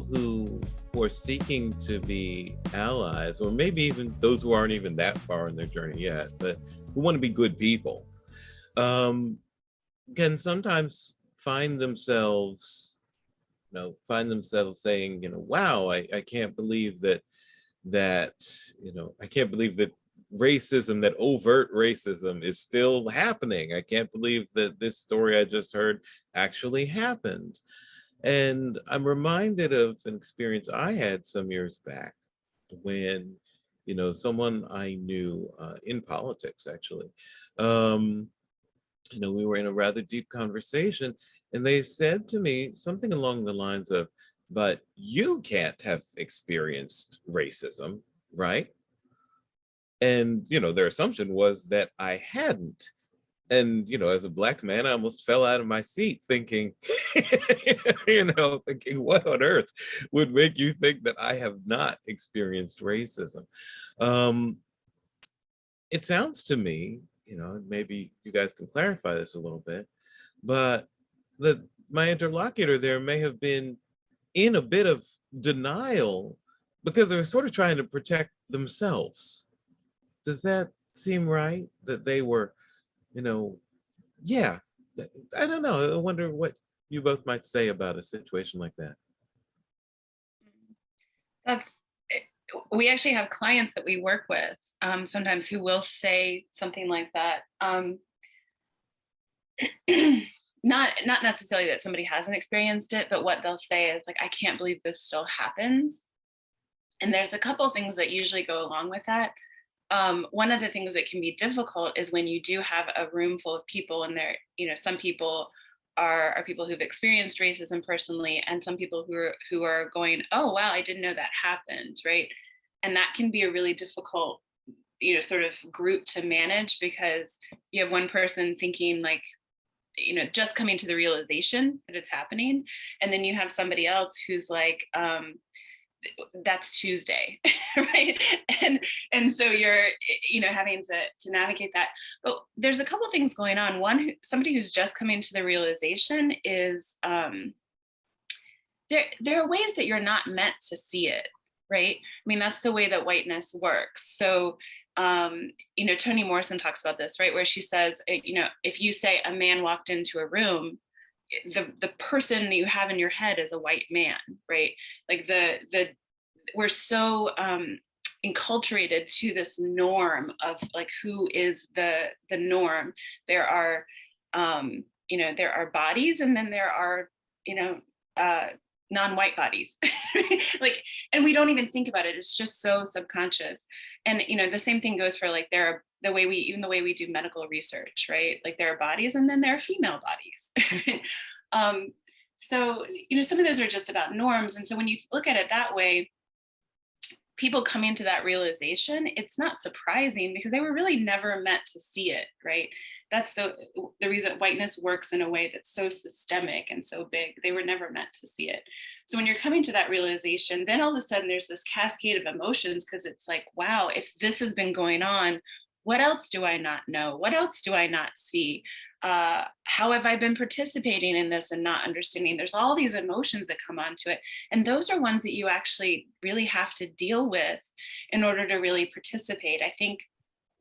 people who are seeking to be allies, or maybe even those who aren't even that far in their journey yet, but who want to be good people, um, can sometimes find themselves saying, wow, I can't believe that, I can't believe that racism, that overt racism is still happening. I can't believe that this story I just heard actually happened. And I'm reminded of an experience I had some years back when, someone I knew in politics, actually, um, we were in a rather deep conversation, and they said to me something along the lines of, but you can't have experienced racism, right? And, their assumption was that I hadn't. And, as a Black man, I almost fell out of my seat thinking, thinking, what on earth would make you think that I have not experienced racism? Um, it sounds to me, maybe you guys can clarify this a little bit, but that my interlocutor there may have been in a bit of denial because they were sort of trying to protect themselves. Does that seem right? That they were, you know, yeah, I don't know. I wonder what you both might say about a situation like that. That's we actually have clients that we work with sometimes who will say something like that. Not necessarily that somebody hasn't experienced it, but what they'll say is like, I can't believe this still happens. And there's a couple things that usually go along with that. One of the things that can be difficult is when you do have a room full of people, and there, some people are people who've experienced racism personally, and some people who are going, oh wow, I didn't know that happened, right? And that can be a really difficult, sort of group to manage, because you have one person thinking like, just coming to the realization that it's happening, and then you have somebody else who's like, that's Tuesday, right? And so you're, having to navigate that. But there's a couple things going on. One, somebody who's just coming to the realization is there are ways that you're not meant to see it, right? I mean, that's the way that whiteness works. So Toni Morrison talks about this, right? Where she says, if you say a man walked into a room, the person that you have in your head is a white man, right? Like we're so enculturated to this norm of like who is the norm. There are there are bodies, and then there are non-white bodies. Like, and we don't even think about it. It's just so subconscious. And the same thing goes for like the way we do medical research, right? Like there are bodies, and then there are female bodies. So some of those are just about norms. And so when you look at it that way, people coming to that realization, it's not surprising, because they were really never meant to see it, right? That's the reason whiteness works in a way that's so systemic and so big. They were never meant to see it. So when you're coming to that realization, then all of a sudden there's this cascade of emotions, because it's like, wow, if this has been going on, what else do I not know? What else do I not see? How have I been participating in this and not understanding? There's all these emotions that come onto it. And those are ones that you actually really have to deal with in order to really participate. I think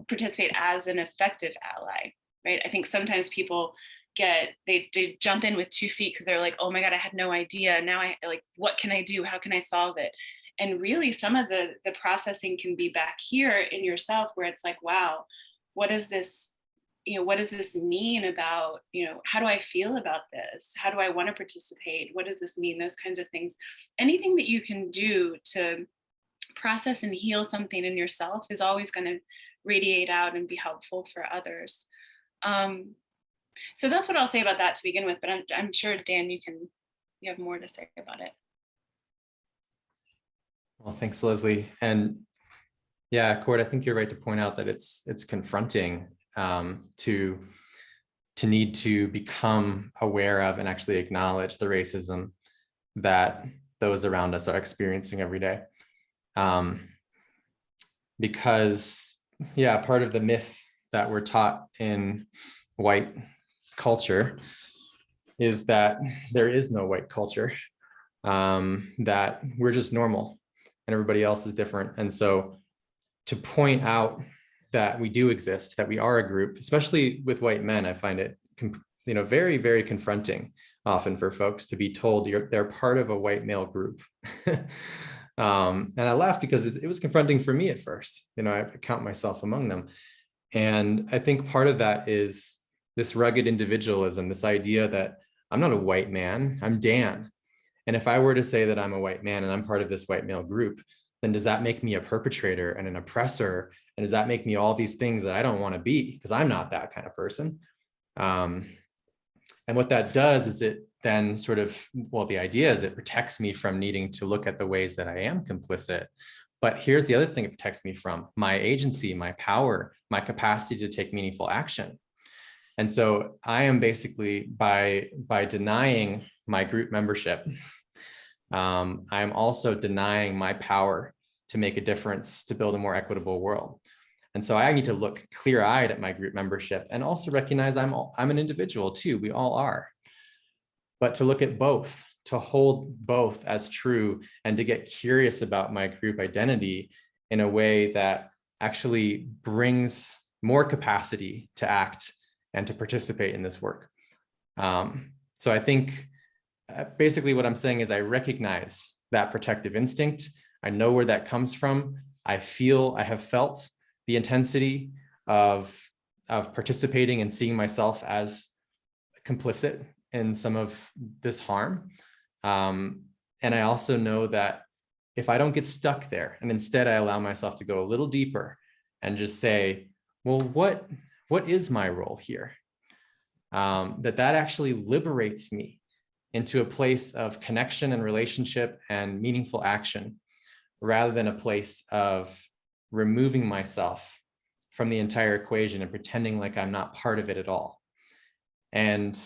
participate as an effective ally, right? I think sometimes people they jump in with 2 feet, because they're like, oh my God, I had no idea. Now I like, what can I do? How can I solve it? And really some of the processing can be back here in yourself, where it's like, wow, what is this? What does this mean about, how do I feel about this? How do I want to participate? What does this mean? Those kinds of things. Anything that you can do to process and heal something in yourself is always going to radiate out and be helpful for others. So that's what I'll say about that to begin with, but I'm sure, Dan, you have more to say about it. Well, thanks, Lesley. And yeah, Cord, I think you're right to point out that it's confronting to need to become aware of and actually acknowledge the racism that those around us are experiencing every day. Because, yeah, part of the myth that we're taught in white culture is that there is no white culture. that we're just normal and everybody else is different. And so to point out that we do exist, that we are a group, especially with white men, I find it, very, very confronting often for folks to be told they're part of a white male group. And I laugh because it was confronting for me at first. I count myself among them. And I think part of that is this rugged individualism, this idea that I'm not a white man, I'm Dan. And if I were to say that I'm a white man and I'm part of this white male group, then does that make me a perpetrator and an oppressor? And does that make me all these things that I don't want to be? Because I'm not that kind of person. And what that does is it then sort of, the idea is it protects me from needing to look at the ways that I am complicit. But here's the other thing it protects me from: my agency, my power, my capacity to take meaningful action. And so I am basically, by denying my group membership, I'm also denying my power to make a difference, to build a more equitable world. And so I need to look clear-eyed at my group membership and also recognize I'm an individual too. We all are. But to look at both, to hold both as true, and to get curious about my group identity in a way that actually brings more capacity to act and to participate in this work. So I think basically what I'm saying is I recognize that protective instinct. I know where that comes from. I have felt the intensity of participating and seeing myself as complicit in some of this harm. And I also know that if I don't get stuck there, and instead I allow myself to go a little deeper and just say, well, what is my role here? That actually liberates me into a place of connection and relationship and meaningful action, rather than a place of removing myself from the entire equation and pretending like I'm not part of it at all. And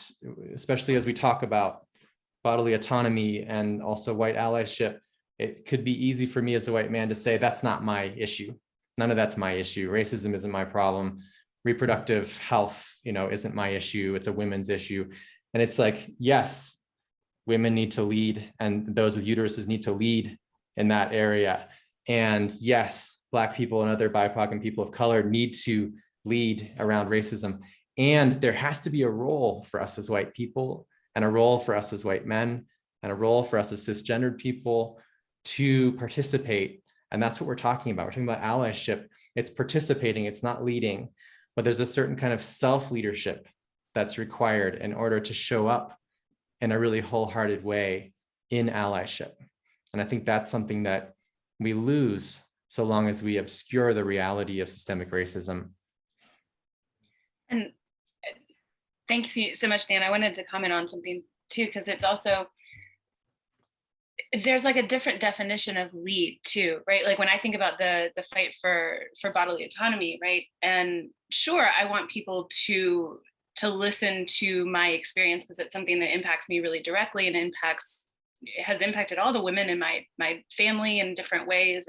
especially as we talk about bodily autonomy and also white allyship, it could be easy for me as a white man to say, that's not my issue. None of that's my issue. Racism isn't my problem. Reproductive health, isn't my issue. It's a women's issue. And it's like, yes, women need to lead, and those with uteruses need to lead in that area. And yes, Black people and other BIPOC and people of color need to lead around racism. And there has to be a role for us as white people, and a role for us as white men, and a role for us as cisgendered people to participate. And that's what we're talking about. We're talking about allyship. It's participating, it's not leading, but there's a certain kind of self-leadership that's required in order to show up in a really wholehearted way in allyship. And I think that's something that we lose so long as we obscure the reality of systemic racism. And thanks so much, Dan. I wanted to comment on something too, because it's also, there's like a different definition of lead too, right? Like when I think about the fight for bodily autonomy, right? And sure, I want people to listen to my experience, because it's something that impacts me really directly and has impacted all the women in my family in different ways.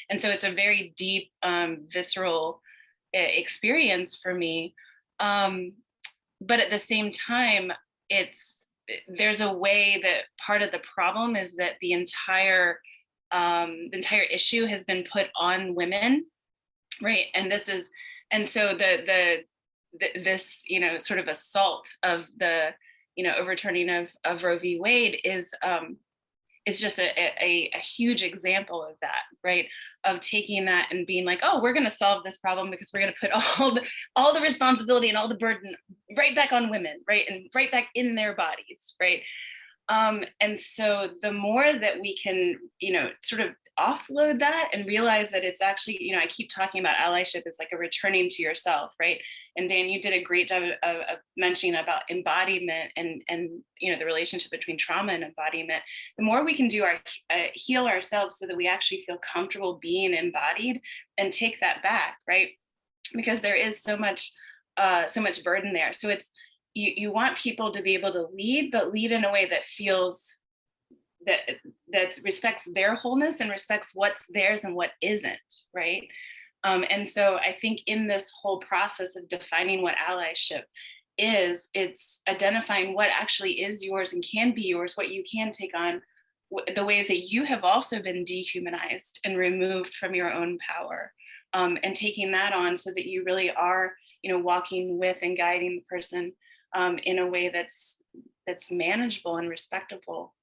And so it's a very deep, visceral experience for me. But at the same time, there's a way that part of the problem is that the entire issue has been put on women, right? And so this sort of assault of the overturning of Roe v. Wade is just a huge example of that, right? Of taking that and being like, oh, we're going to solve this problem because we're going to put all the responsibility and all the burden right back on women, right? And right back in their bodies, right? And so the more that we can, sort of offload that and realize that it's actually, I keep talking about allyship as like a returning to yourself, right? And Dan, you did a great job of mentioning about embodiment and the relationship between trauma and embodiment. The more we can do heal ourselves so that we actually feel comfortable being embodied and take that back, right? Because there is so much burden there. So it's, you want people to be able to lead, but lead in a way that feels that respects their wholeness and respects what's theirs and what isn't, right? And so I think in this whole process of defining what allyship is, it's identifying what actually is yours and can be yours, what you can take on, the ways that you have also been dehumanized and removed from your own power, and taking that on so that you really are, walking with and guiding the person in a way that's manageable and respectable.